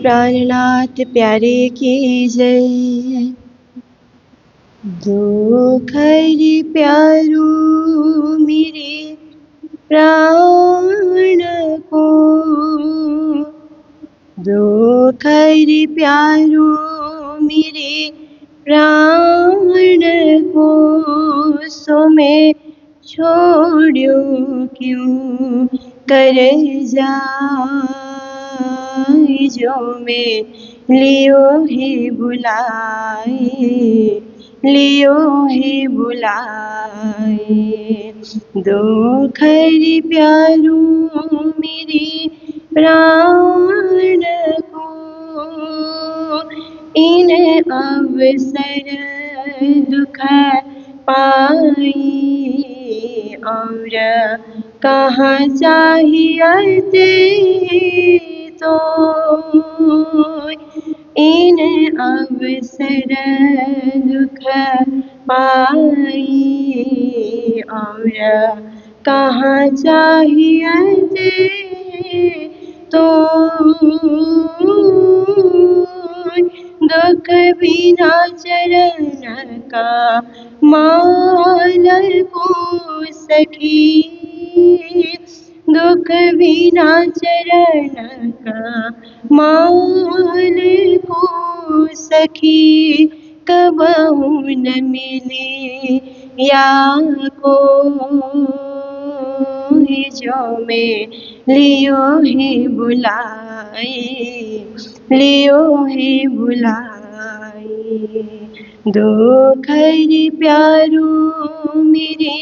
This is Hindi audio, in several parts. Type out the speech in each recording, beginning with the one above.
प्राणनाथ प्यारे की जय। दुख हरि प्यारो मेरे प्राण को, दुख हरि प्यारो मेरे प्राण को, सो मैं छोड़ो क्यों कर जाए, जो मैं लियो ही बुलाए, लियो ही बुलाए। दुख हरि प्यारो मेरे प्राण को, इन अवसर दुख पाई, और कहाँ चाहिए तो इन अवसर दुख पाई, और कहाँ चाहिए तो दुख बिना चरण का माल को सखी, दुख बिना चरण का माल को सखी, कबहू न मिले या को, जो मैं लियो ही बुलाए, लियो ही बुलाए। दुख हरि प्यारो मेरे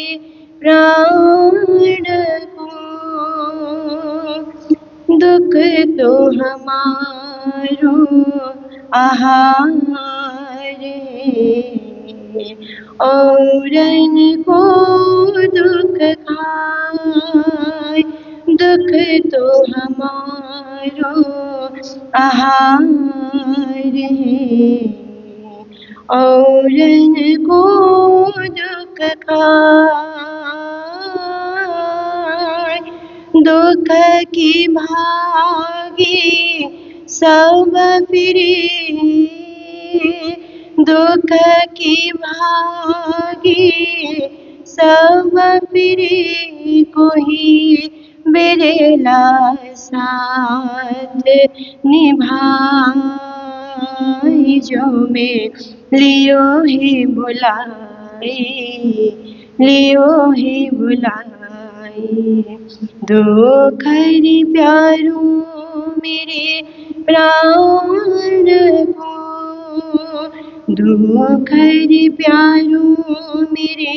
प्राण को, दुख तो हमारो आहार, औरन को दुख खाए, दुख तो हमारो आहार, औरन को दुख खाए। दुख की भागी सब फिरे, दुख की भागी सब फिरे, कोई बेरेला साथ निभाए, जो मैं लियो ही बुलाए, लियो ही बुलाए। दुख हरि प्यारो मेरे प्राण को, दुख हरि प्यारो मेरे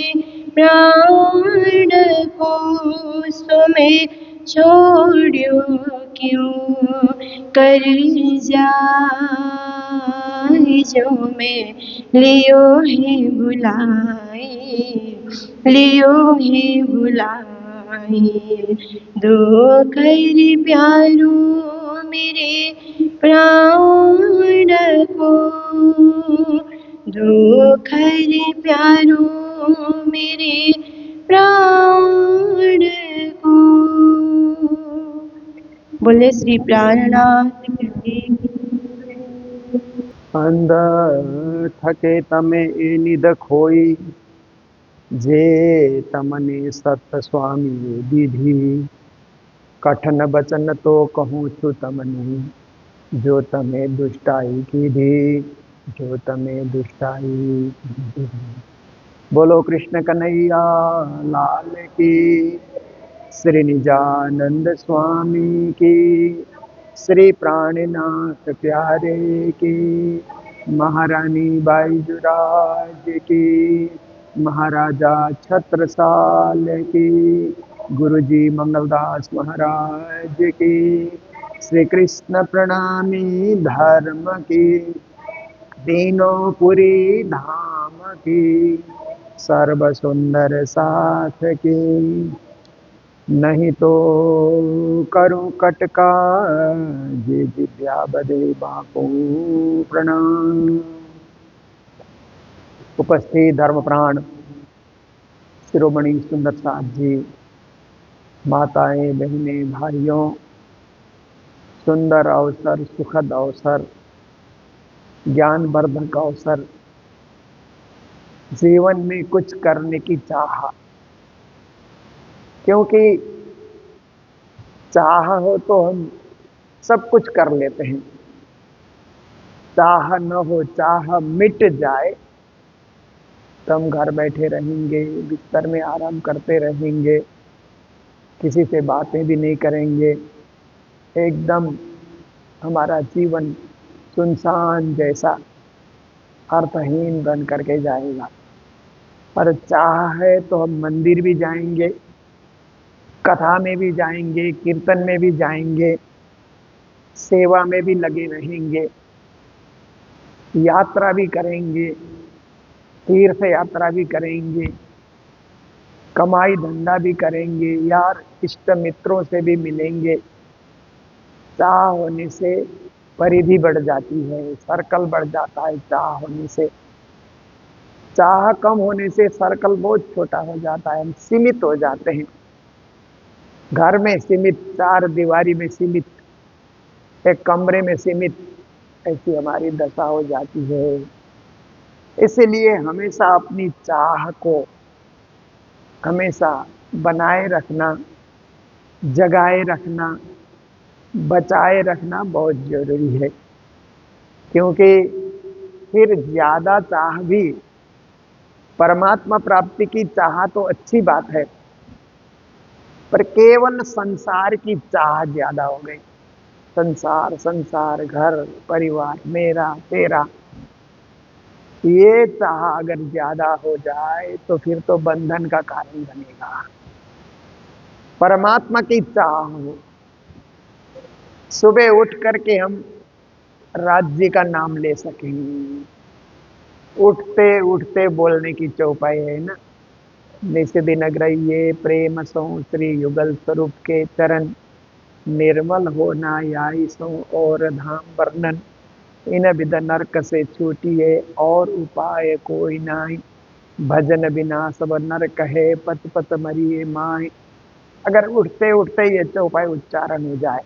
प्राण को, सो मैं छोड़ो क्यों कर जाए, जो मैं लियो ही बुलाए, लियो ही बुलाए। दुख हरि प्यारो मेरे प्राण को, दुख हरि प्यारो मेरे प्राण को। बोले श्री प्राणनाथ की। अंदर थके तमे ए निद खोई, जे तमने सत स्वामी विधि, कठन बचन तो कहूँ छु तमने, जो तमे दुष्टाई कीधी, जो तमे दुष्टाई कीधी। बोलो कृष्ण कन्हैया लाल की, श्री निजानंद स्वामी की, श्री प्राणनाथ प्यारे की, महारानी बाईजुराज की, महाराजा छत्रसाल की, गुरुजी मंगलदास महाराज की, श्री कृष्ण प्रणामी धर्म की, तीनों पुरी धाम की, सर्व सुंदर साथ की, नहीं तो करूं कटका जे विद्या बदे बापू प्रणाम। उपस्थित धर्म प्राण शिरोमणि सुंदर साथ जी, माताएं, बहनें, भाइयों, सुंदर अवसर, सुखद अवसर, ज्ञानवर्धक अवसर, जीवन में कुछ करने की चाह। क्योंकि चाह हो तो हम सब कुछ कर लेते हैं, चाह न हो, चाह मिट जाए तो हम घर बैठे रहेंगे, बिस्तर में आराम करते रहेंगे, किसी से बातें भी नहीं करेंगे, एकदम हमारा जीवन सुनसान जैसा अर्थहीन बन करके जाएगा। पर चाह है तो हम मंदिर भी जाएंगे, कथा में भी जाएंगे, कीर्तन में भी जाएंगे, सेवा में भी लगे रहेंगे, यात्रा भी करेंगे, तीर्थ यात्रा भी करेंगे, कमाई धंधा भी करेंगे, यार इष्ट मित्रों से भी मिलेंगे। चाह होने से परिधि बढ़ जाती है, सर्कल बढ़ जाता है। चाह होने से, चाह कम होने से सर्कल बहुत छोटा हो जाता है, हम सीमित हो जाते हैं, घर में सीमित, चार दीवारी में सीमित, एक कमरे में सीमित, ऐसी हमारी दशा हो जाती है। इसलिए हमेशा अपनी चाह को हमेशा बनाए रखना, जगाए रखना, बचाए रखना बहुत जरूरी है। क्योंकि फिर ज्यादा चाह भी, परमात्मा प्राप्ति की चाह तो अच्छी बात है, पर केवल संसार की चाह ज्यादा हो गई। संसार संसार, घर परिवार, मेरा तेरा, ये चाह अगर ज्यादा हो जाए तो फिर तो बंधन का कारण बनेगा। परमात्मा की चाह हो, सुबह उठ करके हम राज्य का नाम ले सकेंगे, उठते उठते बोलने की चौपाई है ना, नित्य दिन अग्रह्य प्रेम सो श्री युगल स्वरूप के चरण, निर्मल हो ना याई सो और धाम वर्णन, इन विद नरक से छूटी है और उपाय कोई नाई, भजन बिना सब नर कहे पत पत मरिए माए। अगर उठते उठते ये चौपाई उच्चारण हो जाए,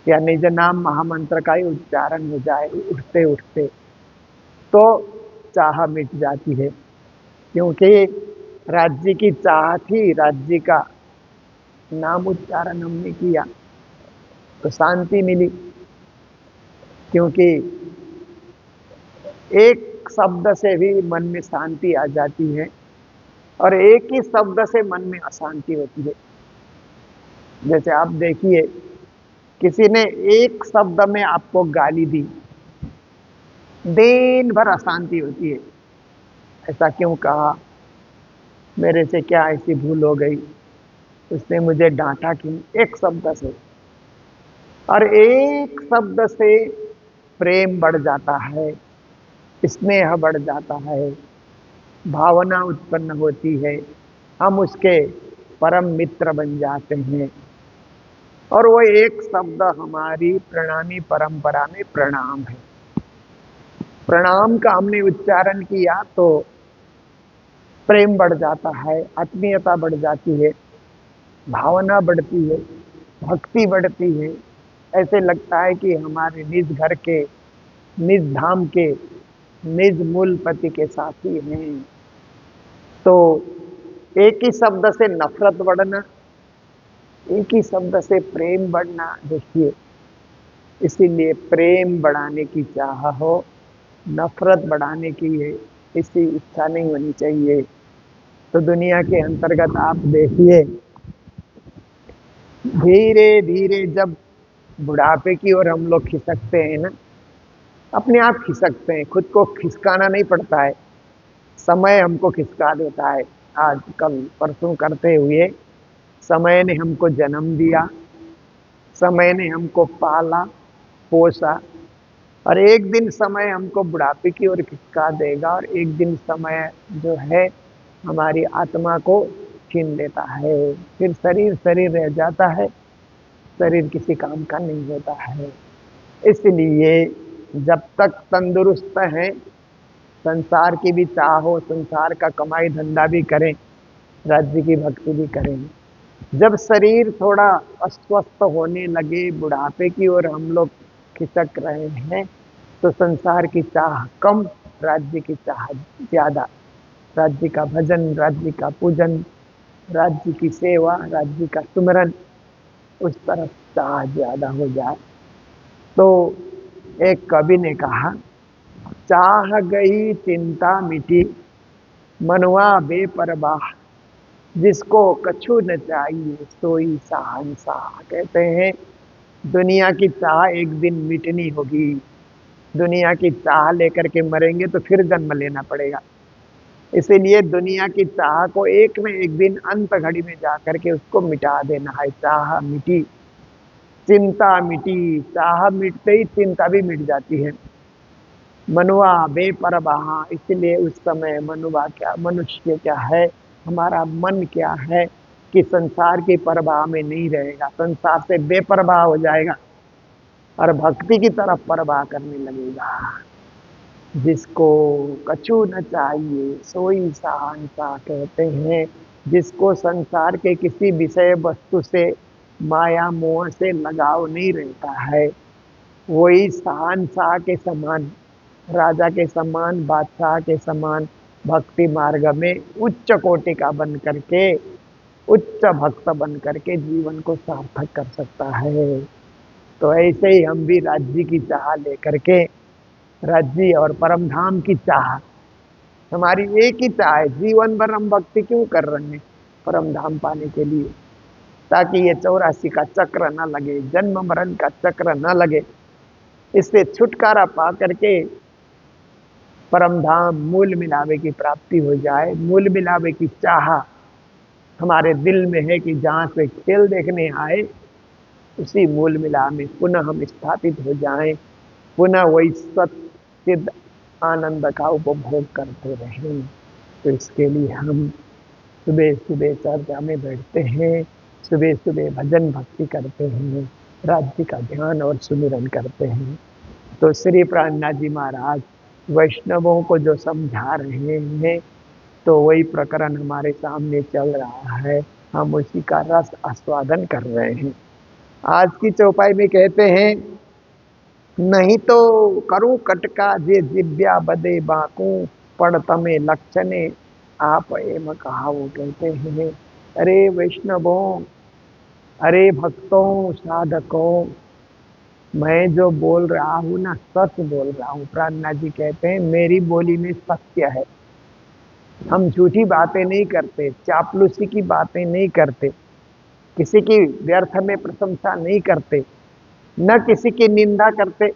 या निज नाम महामंत्र का ही उच्चारण हो जाए उठते उठते, तो चाह मिट जाती है। क्योंकि राज्य की चाह थी, राज्य का नाम उच्चारण हमने किया तो शांति मिली। क्योंकि एक शब्द से भी मन में शांति आ जाती है, और एक ही शब्द से मन में अशांति होती है। जैसे आप देखिए, किसी ने एक शब्द में आपको गाली दी, दिन भर अशांति होती है, ऐसा क्यों कहा, मेरे से क्या ऐसी भूल हो गई, उसने मुझे डांटा क्यों, एक शब्द से। और एक शब्द से प्रेम बढ़ जाता है, स्नेह बढ़ जाता है, भावना उत्पन्न होती है, हम उसके परम मित्र बन जाते हैं। और वो एक शब्द हमारी प्रणामी परंपरा में प्रणाम है। प्रणाम का हमने उच्चारण किया तो प्रेम बढ़ जाता है, आत्मीयता बढ़ जाती है, भावना बढ़ती है, भक्ति बढ़ती है। ऐसे लगता है कि हमारे निज घर के, निज धाम के, निज मूल पति के साथी हैं। तो एक ही शब्द से नफरत बढ़ना, एक ही शब्द से प्रेम बढ़ना, देखिए, इसीलिए प्रेम बढ़ाने की चाह हो, नफरत बढ़ाने की है इसकी इच्छा नहीं होनी चाहिए। तो दुनिया के अंतर्गत आप देखिए, धीरे धीरे जब बुढ़ापे की ओर हम लोग खिसकते हैं ना, अपने आप खिसकते हैं, खुद को खिसकाना नहीं पड़ता है, समय हमको खिसका देता है। आज कल परसों करते हुए समय ने हमको जन्म दिया, समय ने हमको पाला पोसा, और एक दिन समय हमको बुढ़ापे की ओर खिसका देगा, और एक दिन समय जो है हमारी आत्मा को छीन लेता है। फिर शरीर शरीर रह जाता है, शरीर किसी काम का नहीं होता है। इसलिए जब तक तंदुरुस्त हैं, संसार की भी चाह हो, संसार का कमाई धंधा भी करें, राज्य की भक्ति भी करें, जब शरीर थोड़ा अस्वस्थ होने लगे, बुढ़ापे की ओर हम लोग खिसक रहे हैं, तो संसार की चाह कम, राज्य की चाह ज्यादा। राज्य का भजन, राज्य का पूजन, राज्य की सेवा, राज्य का सुमिरन, उस तरफ चाह ज्यादा हो जाए। तो एक कवि ने कहा, चाह गई चिंता मिटी, मनुआ बेपरवाह, जिसको कछु न चाहिए सोई शहंशाह। कहते हैं दुनिया की चाह एक दिन मिटनी होगी। दुनिया की चाह लेकर के मरेंगे तो फिर जन्म लेना पड़ेगा। इसीलिए दुनिया की चाह को एक न एक दिन अंत घड़ी में जाकर के उसको मिटा देना है। चाह मिटी, चिंता मिटी। चाह मिटते ही चिंता भी मिट जाती है। मनुआ बेपरवाह, इसलिए उस समय मनुआ क्या, मनुष्य क्या है, हमारा मन क्या है कि संसार की परवाह में नहीं रहेगा, संसार से बेपरवाह हो जाएगा और भक्ति की तरफ परवाह करने लगेगा। जिसको कछु न चाहिए सोई शहंशाह। कहते हैं जिसको संसार के किसी विषय वस्तु से, माया मोह से लगाव नहीं रहता है, वही शहंशाह के समान, राजा के समान, बादशाह के समान भक्ति मार्ग में उच्च कोटि का बन करके, उच्च भक्त बन करके जीवन को सार्थक कर सकता है। तो ऐसे ही हम भी राज्य की चाह लेकर के, राज्य और परम धाम की चाह, हमारी एक ही चाह है। जीवन भर हम भक्ति क्यों कर रहे हैं? परम धाम पाने के लिए, ताकि ये 84 का चक्र न लगे, जन्म मरण का चक्र न लगे। इससे छुटकारा पा करके परम धाम मूल मिलावे की प्राप्ति हो जाए। मूल मिलावे की चाह हमारे दिल में है कि जहाँ से खेल देखने आए, उसी मूल मिला में पुनः हम स्थापित हो जाएं, पुनः वही सत्य आनंद का उपभोग करते रहें। तो इसके लिए हम सुबह सुबह चर्चा में बैठते हैं, सुबह सुबह भजन भक्ति करते हैं, राज्य का ध्यान और सुमिरन करते हैं। तो श्री प्राणनाथ जी महाराज वैष्णवों को जो समझा रहे हैं, तो वही प्रकरण हमारे सामने चल रहा है, हम उसी का रस आस्वादन कर रहे हैं। आज की चौपाई में कहते हैं, नहीं तो करूं कटका जे जिव्या बदे बाकू, पण तमे लक्षणे आप एम कहावो। कहते हैं अरे वैष्णवों, अरे भक्तों, साधकों, मैं जो बोल रहा हूँ ना, सच बोल रहा हूँ। प्राणनाथ जी कहते हैं मेरी बोली में सत्य है। हम झूठी बातें नहीं करते, चापलूसी की बातें नहीं करते, किसी की व्यर्थ में प्रशंसा नहीं करते, न किसी की निंदा करते,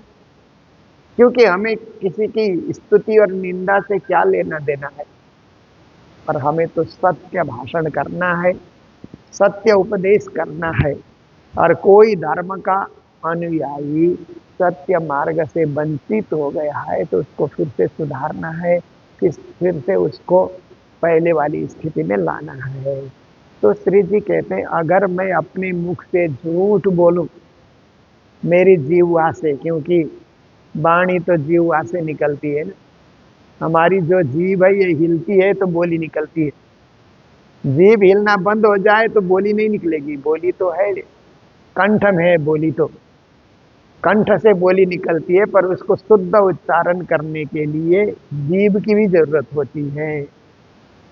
क्योंकि हमें किसी की स्तुति और निंदा से क्या लेना देना है। पर हमें तो सत्य भाषण करना है, सत्य उपदेश करना है। और कोई धर्म का अनुयायी सत्य मार्ग से वंचित हो गया है तो उसको फिर से सुधारना है, फिर से उसको पहले वाली स्थिति में लाना है। तो श्री जी कहते हैं अगर मैं अपने मुख से झूठ बोलूं, मेरी जीवा से, क्योंकि वाणी तो जीवा से निकलती है ना, हमारी जो जीभ है ये हिलती है तो बोली निकलती है। जीभ हिलना बंद हो जाए तो बोली नहीं निकलेगी। बोली तो है, कंठ में है बोली, तो कंठ से बोली निकलती है, पर उसको शुद्ध उच्चारण करने के लिए जीभ की भी जरूरत होती है।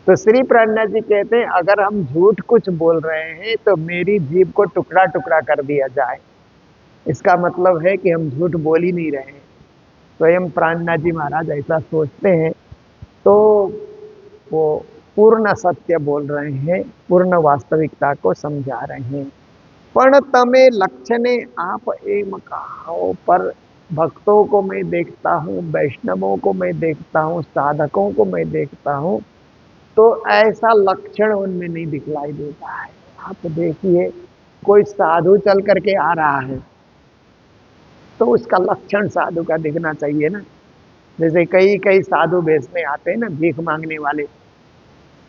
तो श्री प्राणनाथ जी कहते हैं अगर हम झूठ कुछ बोल रहे हैं तो मेरी जीभ को टुकड़ा टुकड़ा कर दिया जाए। इसका मतलब है कि हम झूठ बोल ही नहीं रहे हैं। स्वयं प्राणनाथ जी महाराज ऐसा सोचते हैं, तो वो पूर्ण सत्य बोल रहे हैं, पूर्ण वास्तविकता को समझा रहे हैं। पण तमे लक्षणे आप एम कहाओ, पर भक्तों को मैं देखता हूँ, वैष्णवों को मैं देखता हूँ, साधकों को मैं देखता हूँ, तो ऐसा लक्षण उनमें नहीं दिखलाई देता है। आप देखिए कोई साधु चल करके आ रहा है तो उसका लक्षण साधु का दिखना चाहिए ना। जैसे कई कई साधु भेष में आते हैं ना, भीख मांगने वाले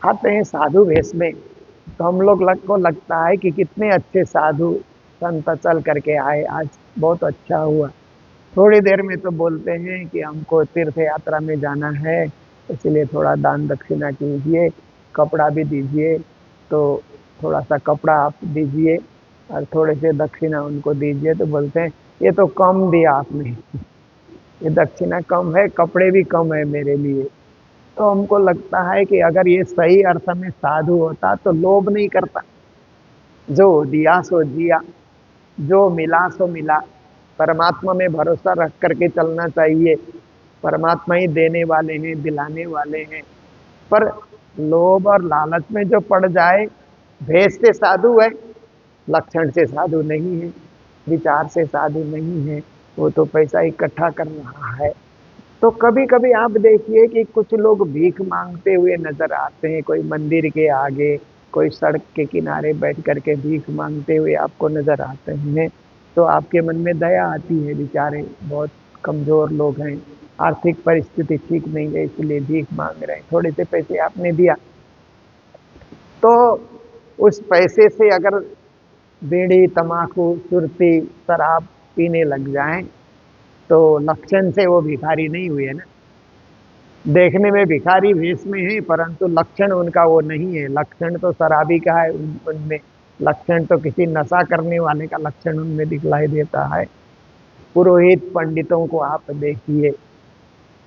आते हैं साधु भेष में, तो हम लोग को लगता है कि कितने अच्छे साधु संत चल करके आए, आज बहुत अच्छा हुआ। थोड़ी देर में तो बोलते हैं कि हमको तीर्थ यात्रा में जाना है, इसलिए थोड़ा दान दक्षिणा कीजिए, कपड़ा भी दीजिए। तो थोड़ा सा कपड़ा आप दीजिए और थोड़े से दक्षिणा उनको दीजिए, तो बोलते हैं ये तो कम दिया आपने, ये दक्षिणा कम है, कपड़े भी कम है मेरे लिए। तो हमको लगता है कि अगर ये सही अर्थ में साधु होता तो लोभ नहीं करता, जो दिया सो दिया, जो मिला सो मिला। परमात्मा में भरोसा रख करके चलना चाहिए, परमात्मा ही देने वाले हैं, दिलाने वाले हैं। पर लोभ और लालच में जो पड़ जाए, भेष से साधु है, लक्षण से साधु नहीं है, विचार से साधु नहीं है, वो तो पैसा इकट्ठा कर रहा है। तो कभी कभी आप देखिए कि कुछ लोग भीख मांगते हुए नजर आते हैं, कोई मंदिर के आगे, कोई सड़क के किनारे बैठ करके भीख मांगते हुए आपको नजर आते हैं, तो आपके मन में दया आती है, बेचारे बहुत कमजोर लोग हैं, आर्थिक परिस्थिति ठीक नहीं है, इसलिए भीख मांग रहे हैं। थोड़े से पैसे आपने दिया, तो उस पैसे से अगर बीड़ी, तम्बाकू, सुरती, शराब पीने लग जाएं, तो लक्षण से वो भिखारी नहीं हुए ना। देखने में भिखारी वेश में है, परंतु लक्षण उनका वो नहीं है। लक्षण तो शराबी का है उनमें, लक्षण तो किसी नशा करने वाले का लक्षण उनमें दिखलाई देता है। पुरोहित पंडितों को आप देखिए,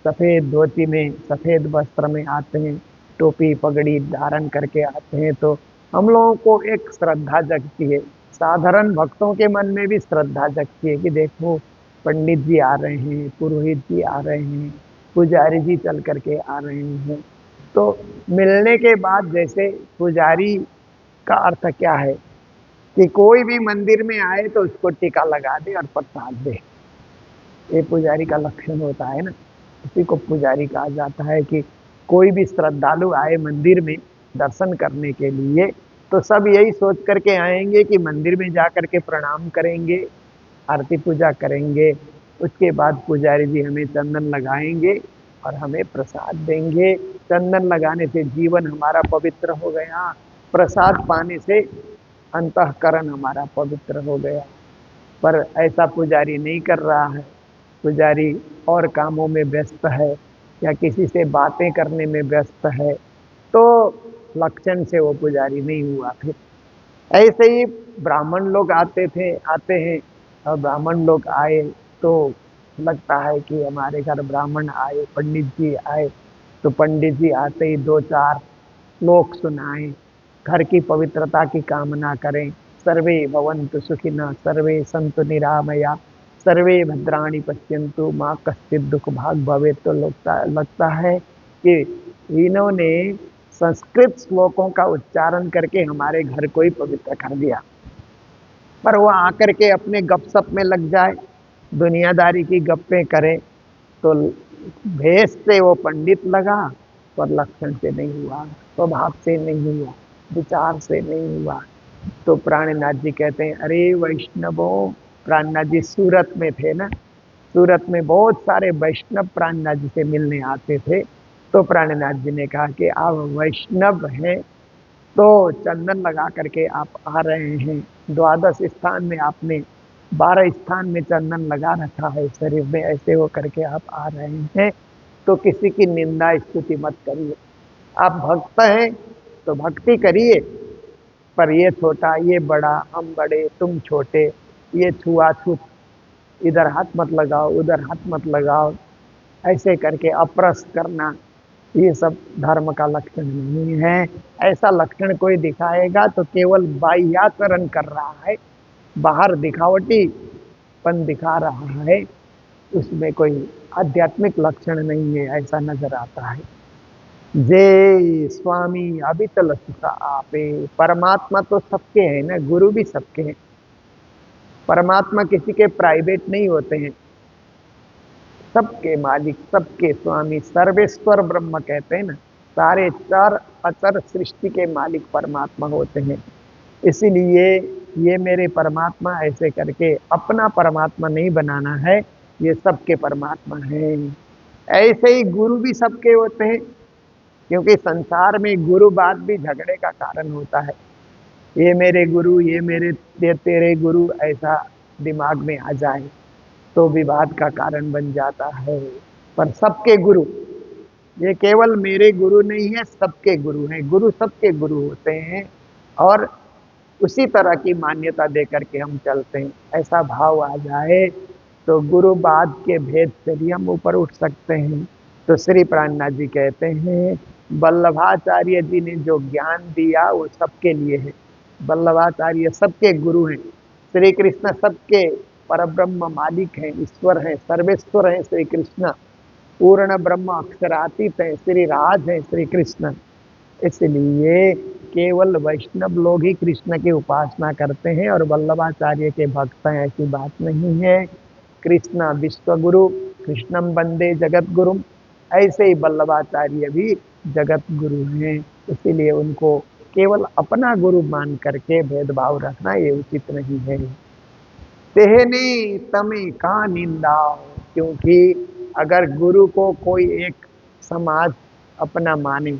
सफेद धोती में, सफेद वस्त्र में आते हैं, टोपी पगड़ी धारण करके आते हैं, तो हम लोगों को एक श्रद्धा जगती है। साधारण भक्तों के मन में भी श्रद्धा जगती है कि देखो पंडित जी आ रहे हैं, पुरोहित जी आ रहे हैं, पुजारी जी चल करके आ रहे हैं। तो मिलने के बाद जैसे पुजारी का अर्थ क्या है कि कोई भी मंदिर में आए तो उसको टीका लगा दे और प्रसाद दे, ये पुजारी का लक्षण होता है ना। इसी को पुजारी कहा जाता है कि कोई भी श्रद्धालु आए मंदिर में दर्शन करने के लिए, तो सब यही सोच करके आएंगे कि मंदिर में जा करके प्रणाम करेंगे, आरती पूजा करेंगे, उसके बाद पुजारी जी हमें चंदन लगाएंगे और हमें प्रसाद देंगे। चंदन लगाने से जीवन हमारा पवित्र हो गया, प्रसाद पाने से अंतःकरण हमारा पवित्र हो गया। पर ऐसा पुजारी नहीं कर रहा है, पुजारी और कामों में व्यस्त है या किसी से बातें करने में व्यस्त है, तो लक्षण से वो पुजारी नहीं हुआ। फिर ऐसे ही ब्राह्मण लोग आते हैं, और ब्राह्मण लोग आए तो लगता है कि हमारे घर ब्राह्मण आए, पंडित जी आए, तो पंडित जी आते ही दो चार श्लोक सुनाएं, घर की पवित्रता की कामना करें। सर्वे भवन्तु सुखिनः, सर्वे सन्तु निरामया, सर्वे भद्राणि पश्यन्तु माँ कश्चित् दुख भाग भवेत्। तो लगता है कि इन्होंने संस्कृत श्लोकों का उच्चारण करके हमारे घर को ही पवित्र कर दिया। पर वो आकर के अपने गपशप में लग जाए, दुनियादारी की गप्पें करे, तो भेष से वो पंडित लगा, पर लक्षण से नहीं हुआ, स्वभाव से नहीं हुआ, विचार से नहीं हुआ। तो प्राणनाथ जी कहते हैं, अरे वैष्णवों, प्राणनाथ जी सूरत में थे ना, सूरत में बहुत सारे वैष्णव प्राणनाथ जी से मिलने आते थे। तो प्राणनाथ जी ने कहा कि आप वैष्णव हैं तो चंदन लगा करके आप आ रहे हैं, द्वादश स्थान में आपने 12 स्थान में चंदन लगा रखा है शरीर में, ऐसे हो करके आप आ रहे हैं, तो किसी की निंदा स्तुति मत करिए। आप भक्त हैं तो भक्ति करिए, पर ये छोटा, ये बड़ा, हम बड़े तुम छोटे, ये छुआछूत, इधर हाथ मत लगाओ, उधर हाथ मत लगाओ, ऐसे करके अप्रस करना, ये सब धर्म का लक्षण नहीं है। ऐसा लक्षण कोई दिखाएगा तो केवल बाह्याचरण कर रहा है, बाहर दिखावटीपन दिखा रहा है, उसमें कोई आध्यात्मिक लक्षण नहीं है, ऐसा नजर आता है। जय स्वामी अवितल सुख आपे। परमात्मा तो सबके हैं ना, गुरु भी सबके हैं। परमात्मा किसी के प्राइवेट नहीं होते हैं, सबके मालिक, सबके स्वामी, सर्वेश्वर ब्रह्म कहते हैं ना, सारे चर अचर सृष्टि के मालिक परमात्मा होते हैं। इसीलिए ये मेरे परमात्मा ऐसे करके अपना परमात्मा नहीं बनाना है, ये सबके परमात्मा है। ऐसे ही गुरु भी सबके होते हैं, क्योंकि संसार में गुरुवाद भी झगड़े का कारण होता है। ये मेरे गुरु, ये तेरे गुरु, ऐसा दिमाग में आ जाए तो विवाद का कारण बन जाता है। पर सबके गुरु, ये केवल मेरे गुरु नहीं है, सबके गुरु हैं, गुरु सबके गुरु होते हैं। और उसी तरह की मान्यता दे करके हम चलते हैं। ऐसा भाव आ जाए तो गुरुवाद के भेद से भी हम ऊपर उठ सकते हैं। तो श्री प्राणनाथ जी कहते हैं वल्लभाचार्य जी ने जो ज्ञान दिया वो सबके लिए है। वल्लभाचार्य सबके गुरु हैं। श्री कृष्ण सबके परब्रह्म मालिक हैं, ईश्वर हैं, सर्वेश्वर हैं श्री कृष्ण। पूर्ण ब्रह्म अक्षरातीत है, श्री राज है श्री कृष्ण। इसलिए केवल वैष्णव लोग ही कृष्ण की उपासना करते हैं और वल्लभाचार्य के भक्त हैं, ऐसी बात नहीं है। कृष्ण विश्वगुरु, कृष्णम वंदे जगत गुरु, ऐसे ही वल्लभाचार्य भी जगत गुरु हैं। इसीलिए उनको केवल अपना गुरु मान करके भेदभाव रखना ये उचित नहीं है। तेहने तमे का निंदा, क्योंकि अगर गुरु को कोई एक समाज अपना माने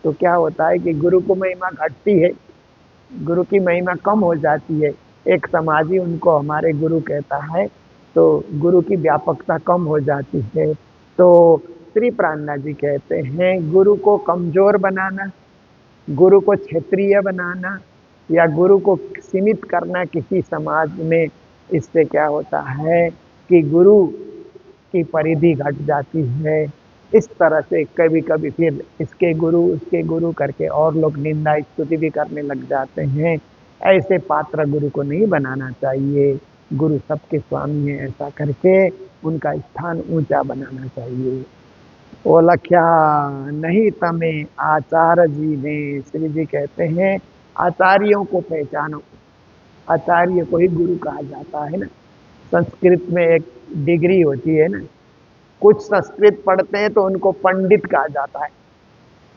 तो क्या होता है कि गुरु को महिमा घटती है, गुरु की महिमा कम हो जाती है। एक समाजी उनको हमारे गुरु कहता है तो गुरु की व्यापकता कम हो जाती है। तो श्री प्राणनाथ जी कहते हैं गुरु को कमजोर बनाना, गुरु को क्षेत्रीय बनाना या गुरु को सीमित करना किसी समाज में, इससे क्या होता है कि गुरु की परिधि घट जाती है। इस तरह से कभी कभी फिर इसके गुरु उसके गुरु करके और लोग निंदा स्तुति भी करने लग जाते हैं। ऐसे पात्र गुरु को नहीं बनाना चाहिए। गुरु सबके स्वामी है, ऐसा करके उनका स्थान ऊंचा बनाना चाहिए। ओ लख्या नहीं तमे आचार्य जी ने, श्री जी कहते हैं आचार्यों को पहचानो। आचार्य को ही गुरु कहा जाता है ना। संस्कृत में एक डिग्री होती है ना, कुछ संस्कृत पढ़ते हैं तो उनको पंडित कहा जाता है।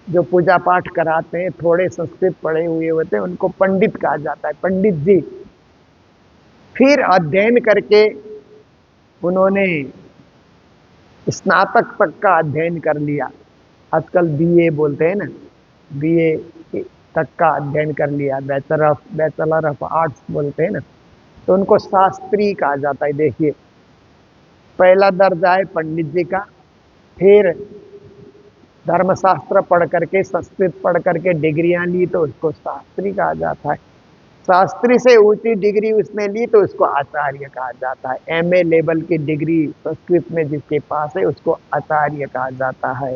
जो पूजा पाठ कराते हैं थोड़े संस्कृत पढ़े हुए होते हैं उनको पंडित कहा जाता है, पंडित जी। फिर अध्ययन करके उन्होंने स्नातक तक का अध्ययन कर लिया, आजकल बीए बोलते हैं ना, बीए तक का अध्ययन कर लिया, बैचलर ऑफ आर्ट्स बोलते हैं ना, तो उनको शास्त्री कहा जाता है। देखिए पहला दर्जा है पंडित जी का, फिर धर्मशास्त्र पढ़ करके संस्कृत पढ़ करके डिग्रियां ली तो उसको शास्त्री कहा जाता है। शास्त्री से ऊंची डिग्री उसने ली तो उसको आचार्य कहा जाता है। एमए लेवल की डिग्री संस्कृत में जिसके पास है उसको आचार्य कहा जाता है।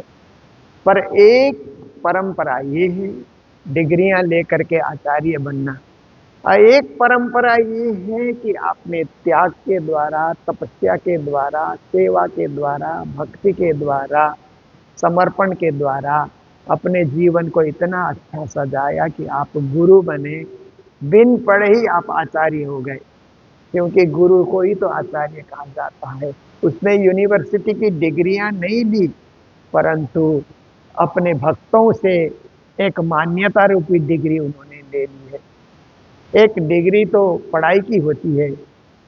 पर एक परंपरा ये है डिग्रियां लेकर के आचार्य बनना, और एक परंपरा ये है कि आपने त्याग के द्वारा, तपस्या के द्वारा, सेवा के द्वारा, भक्ति के द्वारा, समर्पण के द्वारा अपने जीवन को इतना अच्छा सजाया कि आप गुरु बने, बिन पढ़े ही आप आचार्य हो गए। क्योंकि गुरु को ही तो आचार्य कहा जाता है। उसने यूनिवर्सिटी की डिग्रियां नहीं ली, परंतु अपने भक्तों से एक मान्यता रूपी डिग्री उन्होंने ले ली है। एक डिग्री तो पढ़ाई की होती है,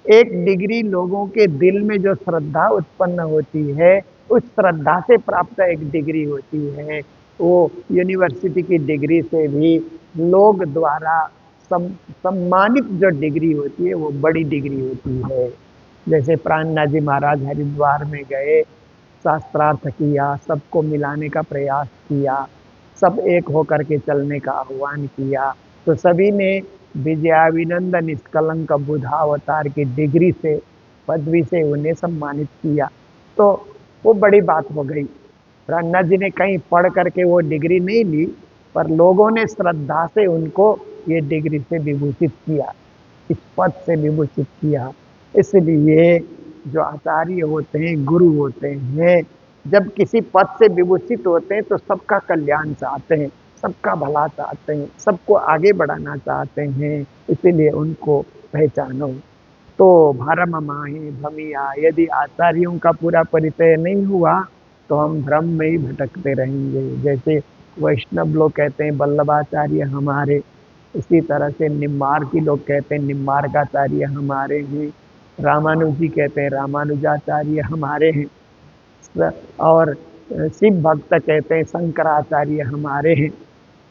एक डिग्री लोगों के दिल में जो श्रद्धा उत्पन्न होती है उस श्रद्धा से प्राप्त एक डिग्री होती है। वो यूनिवर्सिटी की डिग्री से भी लोग द्वारा सम्मानित जो डिग्री होती है वो बड़ी डिग्री होती है। जैसे प्राणनाथ जी महाराज हरिद्वार में गए, शास्त्रार्थ किया, सबको मिलाने का प्रयास किया, सब एक होकर के चलने का आह्वान किया, तो सभी ने विजयाभिनंदन निष्कलंक बुधावतार की डिग्री से, पदवी से उन्हें सम्मानित किया। तो वो बड़ी बात हो गई। प्राणनाथ जी ने कहीं पढ़ करके वो डिग्री नहीं ली, पर लोगों ने श्रद्धा से उनको ये डिग्री से विभूषित किया, इस पद से विभूषित किया। इसलिए जो आचार्य होते हैं, गुरु होते हैं, जब किसी पद से विभूषित होते हैं तो सबका कल्याण चाहते हैं, सबका भला चाहते हैं, सबको आगे बढ़ाना चाहते हैं। इसीलिए उनको पहचानो। तो भरम माहे भमिया, यदि आचार्यों का पूरा परिचय नहीं हुआ तो हम भ्रम में ही भटकते रहेंगे। जैसे वैष्णव लोग कहते हैं वल्लभाचार्य हमारे, इसी तरह से निम्बार्की लोग कहते हैं निम्बार्काचार्य हमारे हैं, रामानुजी कहते हैं रामानुजाचार्य हमारे हैं, और शिव भक्त कहते हैं शंकराचार्य हमारे हैं,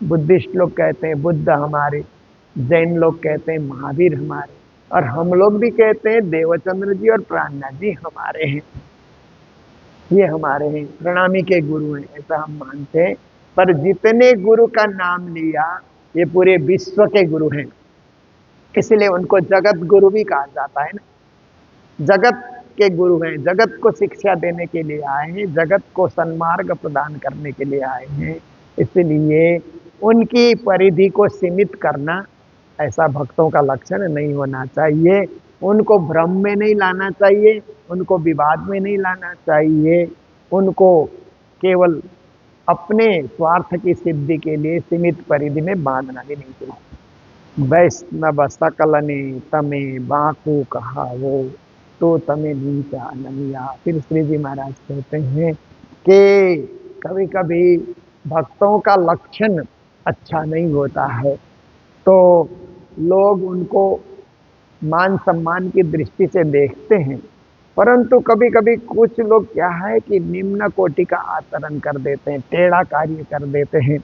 बुद्धिस्ट लोग कहते हैं बुद्ध हमारे, जैन लोग कहते हैं महावीर हमारे, और हम लोग भी कहते हैं देवचंद्र जी और प्राणनाथ जी हमारे हैं। ये हमारे हैं, प्रणामी के गुरु हैं, ऐसा हम मानते हैं। पर जितने गुरु का नाम लिया ये पूरे विश्व के गुरु हैं। इसलिए उनको जगत गुरु भी कहा जाता है ना। जगत के गुरु हैं, जगत को शिक्षा देने के लिए आए हैं, जगत को सन्मार्ग प्रदान करने के लिए आए हैं। इसलिए उनकी परिधि को सीमित करना ऐसा भक्तों का लक्षण नहीं होना चाहिए। उनको भ्रम में नहीं लाना चाहिए, उनको विवाद में नहीं लाना चाहिए, उनको केवल अपने स्वार्थ की सिद्धि के लिए सीमित परिधि में बांधना भी नहीं चाहिए। वैष्णव सकलने तमे बाकू कहा वो, तो तमे नीचा नमिया। फिर श्री जी महाराज कहते हैं कि कभी कभी भक्तों का लक्षण अच्छा नहीं होता है, तो लोग उनको मान सम्मान की दृष्टि से देखते हैं, परंतु कभी कभी कुछ लोग क्या है कि निम्न कोटि का आचरण कर देते हैं, टेढ़ा कार्य कर देते हैं।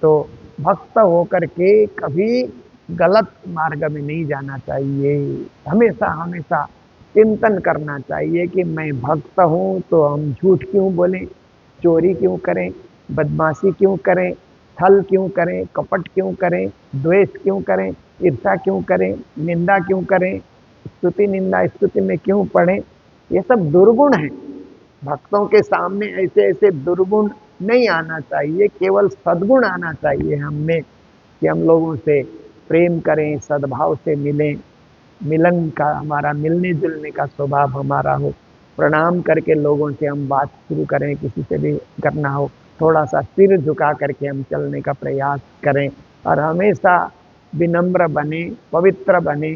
तो भक्त होकर के कभी गलत मार्ग में नहीं जाना चाहिए। हमेशा हमेशा चिंतन करना चाहिए कि मैं भक्त हूँ तो हम झूठ क्यों बोलें, चोरी क्यों करें, बदमाशी क्यों करें, छल क्यों करें, कपट क्यों करें, द्वेष क्यों करें, ईर्ष्या क्यों करें, निंदा क्यों करें, स्तुति निंदा स्तुति में क्यों पड़े। ये सब दुर्गुण है। भक्तों के सामने ऐसे ऐसे दुर्गुण नहीं आना चाहिए, केवल सद्गुण आना चाहिए हम में कि हम लोगों से प्रेम करें, सद्भाव से मिलें, मिलन का हमारा, मिलने जुलने का स्वभाव हमारा हो, प्रणाम करके लोगों से हम बात शुरू करें, किसी से भी करना हो थोड़ा सा सिर झुका करके हम चलने का प्रयास करें, और हमेशा विनम्र बने, पवित्र बने,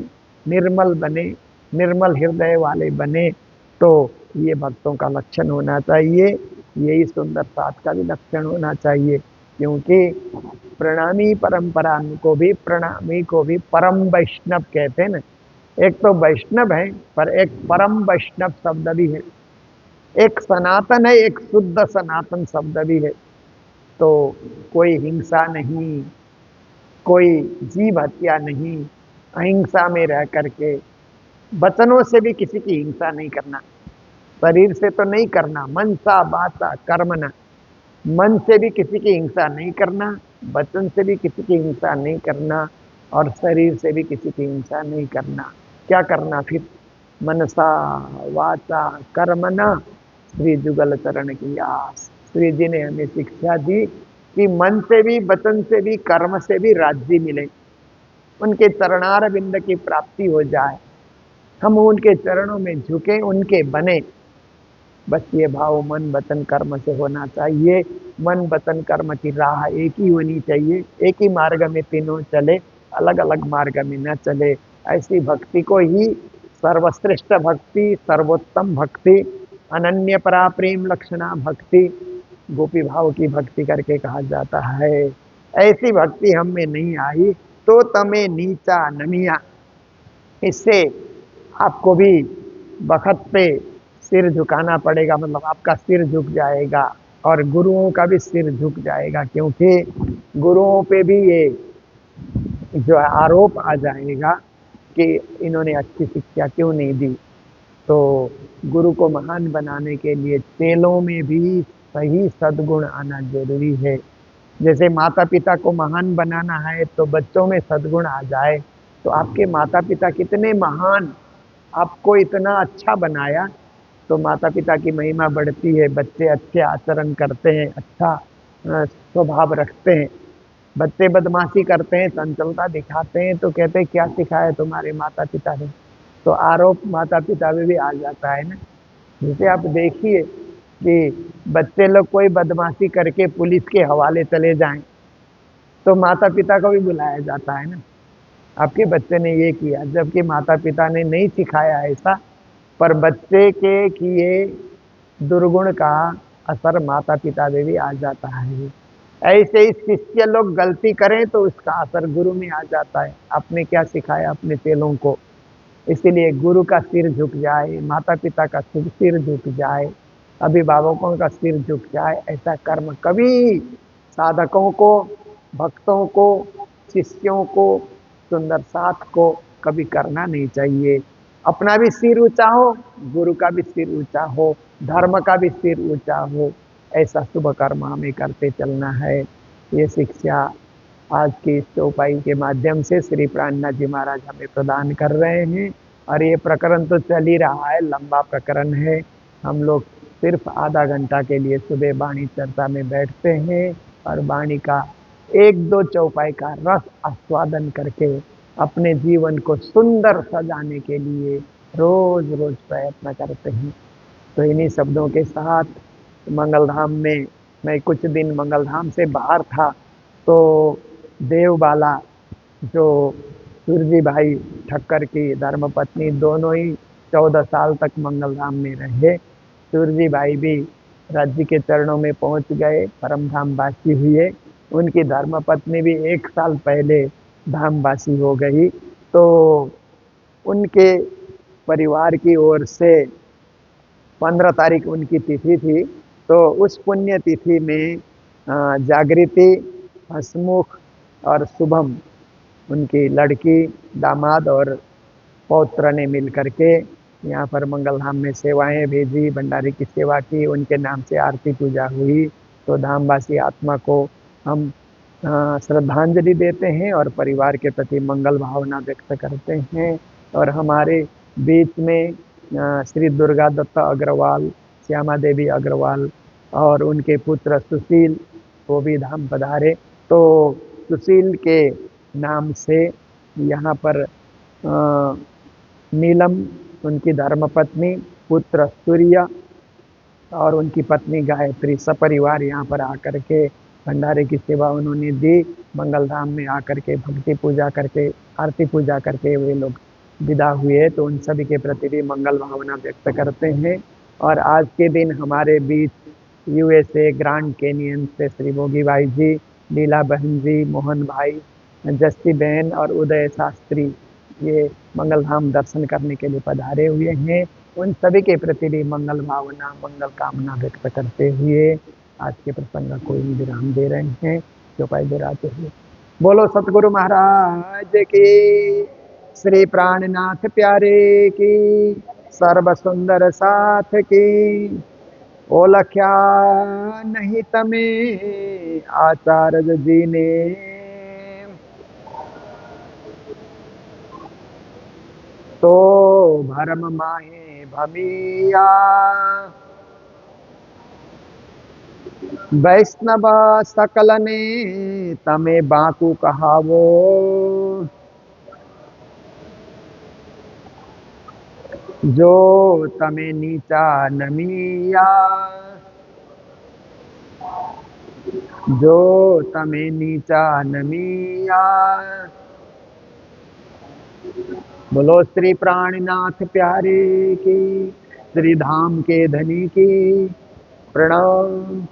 निर्मल बने, निर्मल हृदय वाले बने। तो ये भक्तों का लक्षण होना चाहिए, यही सुंदर साथ का भी लक्षण होना चाहिए। क्योंकि प्रणामी परंपरा को भी, प्रणामी को भी परम वैष्णव कहते हैं ना। एक तो वैष्णव है, पर एक परम वैष्णव शब्द भी है, एक सनातन है, एक शुद्ध सनातन शब्द भी है। तो कोई हिंसा नहीं, कोई जीव हत्या नहीं, अहिंसा में रह करके वचनों से भी किसी की हिंसा नहीं करना, शरीर से तो नहीं करना, मनसा वाचा कर्मणा, मन से भी किसी की हिंसा नहीं करना, वचन से भी किसी की हिंसा नहीं करना, और शरीर से भी किसी की हिंसा नहीं करना। क्या करना फिर? मनसा वाचा कर्मणा श्री जुगल चरण की आस। श्री जी ने हमें शिक्षा दी कि मन से भी, वचन से भी, कर्म से भी राज्य मिले, उनके चरणार बिंद की प्राप्ति हो जाए, हम उनके चरणों में झुके, उनके बने। बस ये भाव मन वचन कर्म से होना चाहिए। मन वचन कर्म की राह एक ही होनी चाहिए, एक ही मार्ग में तीनों चले, अलग अलग मार्ग में न चले। ऐसी भक्ति को ही सर्वश्रेष्ठ भक्ति, सर्वोत्तम भक्ति, अनन्य परा प्रेम लक्षणा भक्ति, गोपी भाव की भक्ति करके कहा जाता है। ऐसी भक्ति हम में नहीं आई तो तमे नीचा नमिया। इससे आपको भी बखत पे सिर झुकाना पड़ेगा, मतलब आपका सिर झुक जाएगा और गुरुओं का भी सिर झुक जाएगा, क्योंकि गुरुओं पे भी ये जो आरोप आ जाएगा कि इन्होंने अच्छी शिक्षा क्यों नहीं दी। तो गुरु को महान बनाने के लिए चेलों में भी सही सद्गुण आना जरूरी है। जैसे माता पिता को महान बनाना है तो बच्चों में सद्गुण आ जाए, तो आपके माता पिता कितने महान, आपको इतना अच्छा बनाया, तो माता पिता की महिमा बढ़ती है। बच्चे अच्छे आचरण करते हैं, अच्छा स्वभाव रखते हैं। बच्चे बदमाशी करते हैं, चंचलता दिखाते हैं, तो कहते हैं क्या सिखाया तुम्हारे माता पिता ने, तो आरोप माता पिता में भी आ जाता है ना। जैसे आप देखिए कि बच्चे लोग कोई बदमाशी करके पुलिस के हवाले चले जाएं, तो माता पिता को भी बुलाया जाता है ना, आपके बच्चे ने ये किया, जबकि माता पिता ने नहीं सिखाया ऐसा, पर बच्चे के किए दुर्गुण का असर माता पिता में भी आ जाता है। ऐसे ही शिष्य लोग गलती करें तो उसका असर गुरु में आ जाता है, आपने क्या सिखाया अपने चेलों को। इसीलिए गुरु का सिर झुक जाए, माता पिता का सिर झुक जाए, अभिभावकों का सिर झुक जाए, ऐसा कर्म कभी साधकों को, भक्तों को, शिष्यों को, सुंदर साथ को कभी करना नहीं चाहिए। अपना भी सिर ऊंचा हो, गुरु का भी सिर ऊंचा हो, धर्म का भी सिर ऊंचा हो, ऐसा शुभ कर्म हमें करते चलना है। ये शिक्षा आज की इस चौपाई के माध्यम से श्री प्राणनाथ जी महाराज हमें प्रदान कर रहे हैं। और ये प्रकरण तो चल ही रहा है, लंबा प्रकरण है। हम लोग सिर्फ आधा घंटा के लिए सुबह वाणी चर्चा में बैठते हैं और वाणी का एक दो चौपाई का रस आस्वादन करके अपने जीवन को सुंदर सजाने के लिए रोज रोज प्रयत्न करते हैं। तो इन्हीं शब्दों के साथ मंगलधाम में, मैं कुछ दिन मंगलधाम से बाहर था, तो देवबाला जो सुरजी भाई ठक्कर की धर्मपत्नी, दोनों ही 14 साल तक मंगलधाम में रहे। सुरजी भाई भी राज्य के चरणों में पहुंच गए, परमधाम वासी हुए। उनकी धर्मपत्नी भी 1 साल पहले धामवासी हो गई। तो उनके परिवार की ओर से 15 तारीख उनकी तिथि थी। तो उस पुण्य तिथि में जागृति, हसमुख और शुभम, उनकी लड़की, दामाद और पौत्र ने मिल करके यहाँ पर मंगलधाम में सेवाएं भेजी, भंडारे की सेवा की, उनके नाम से आरती पूजा हुई। तो धामवासी आत्मा को हम श्रद्धांजलि देते हैं और परिवार के प्रति मंगल भावना व्यक्त करते हैं। और हमारे बीच में श्री दुर्गा दत्ता अग्रवाल, श्यामा देवी अग्रवाल और उनके पुत्र सुशील, वो भी धाम पधारे। तो सुशील के नाम से यहाँ पर नीलम, उनकी धर्मपत्नी, पुत्र सूर्य और उनकी पत्नी गायत्री सपरिवार यहाँ पर आकर के भंडारे की सेवा उन्होंने दी। मंगलधाम में आकर के भक्ति पूजा करके, आरती पूजा करके वे लोग विदा हुए। तो उन सभी के प्रति भी मंगल भावना व्यक्त करते हैं। और आज के दिन हमारे बीच यूएसए ग्रांड कैनियन से श्री भोगी भाई जी, लीला बहन जी, मोहन भाई, जस्ती बहन और उदय शास्त्री, ये मंगलधाम दर्शन करने के लिए पधारे हुए हैं। उन सभी के प्रति भी मंगल भावना, मंगल कामना व्यक्त करते हुए आज के प्रसंग को ही विराम दे रहे हैं। चौपाई दोहराते हुए बोलो सतगुरु महाराज की, श्री प्राणनाथ प्यारे की, सर्व सुंदर साथ की। ओलख्या नहीं तमे आचार्य जी ने, तो भरम माहे भमिया। वैष्णव सकल ने तमे बाकू कहावो, जो तमे नीचा नमिया। जो तमे नीचा नमिया। बोलो श्री प्राणनाथ प्यारे की, श्री धाम के धनी की। प्रणाम।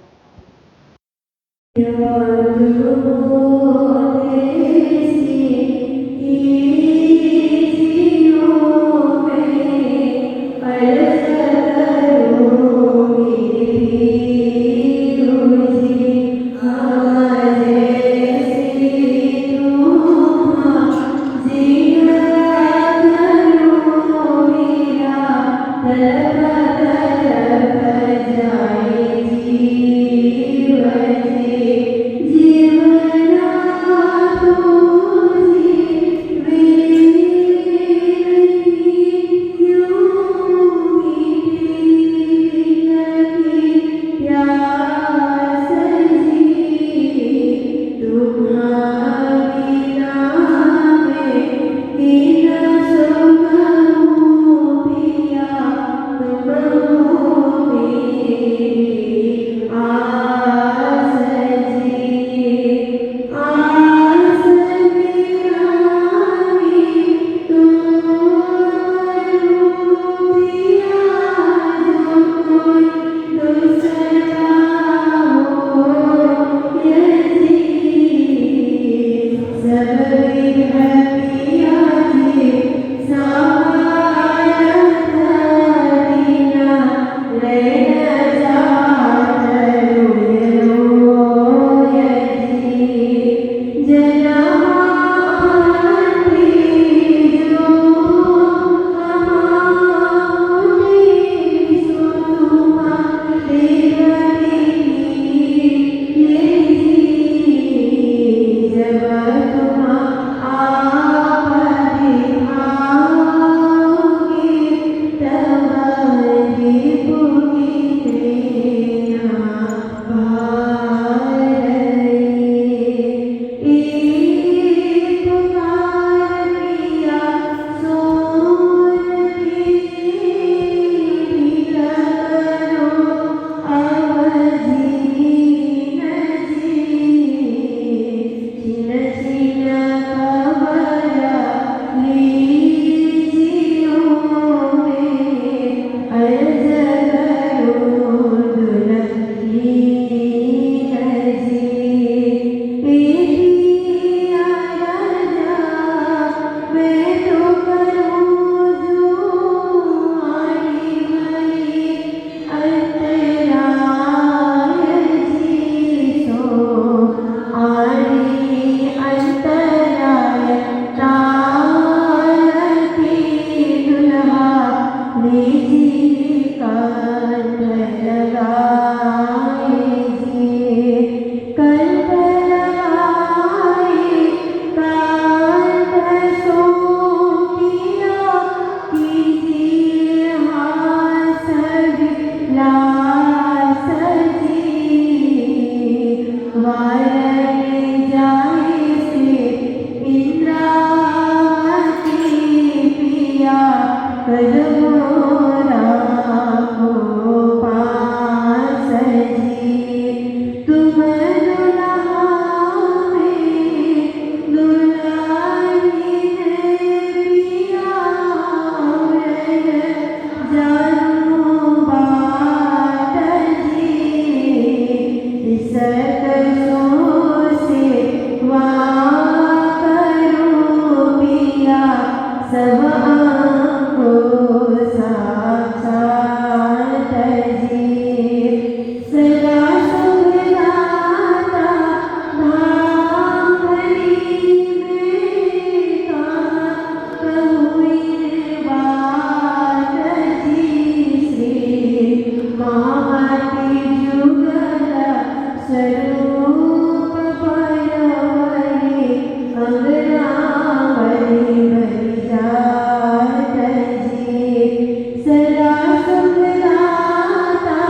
महामाती जुगला स्वरूप परवरे अंगनावरी भरी जात जी सदा सुखदाता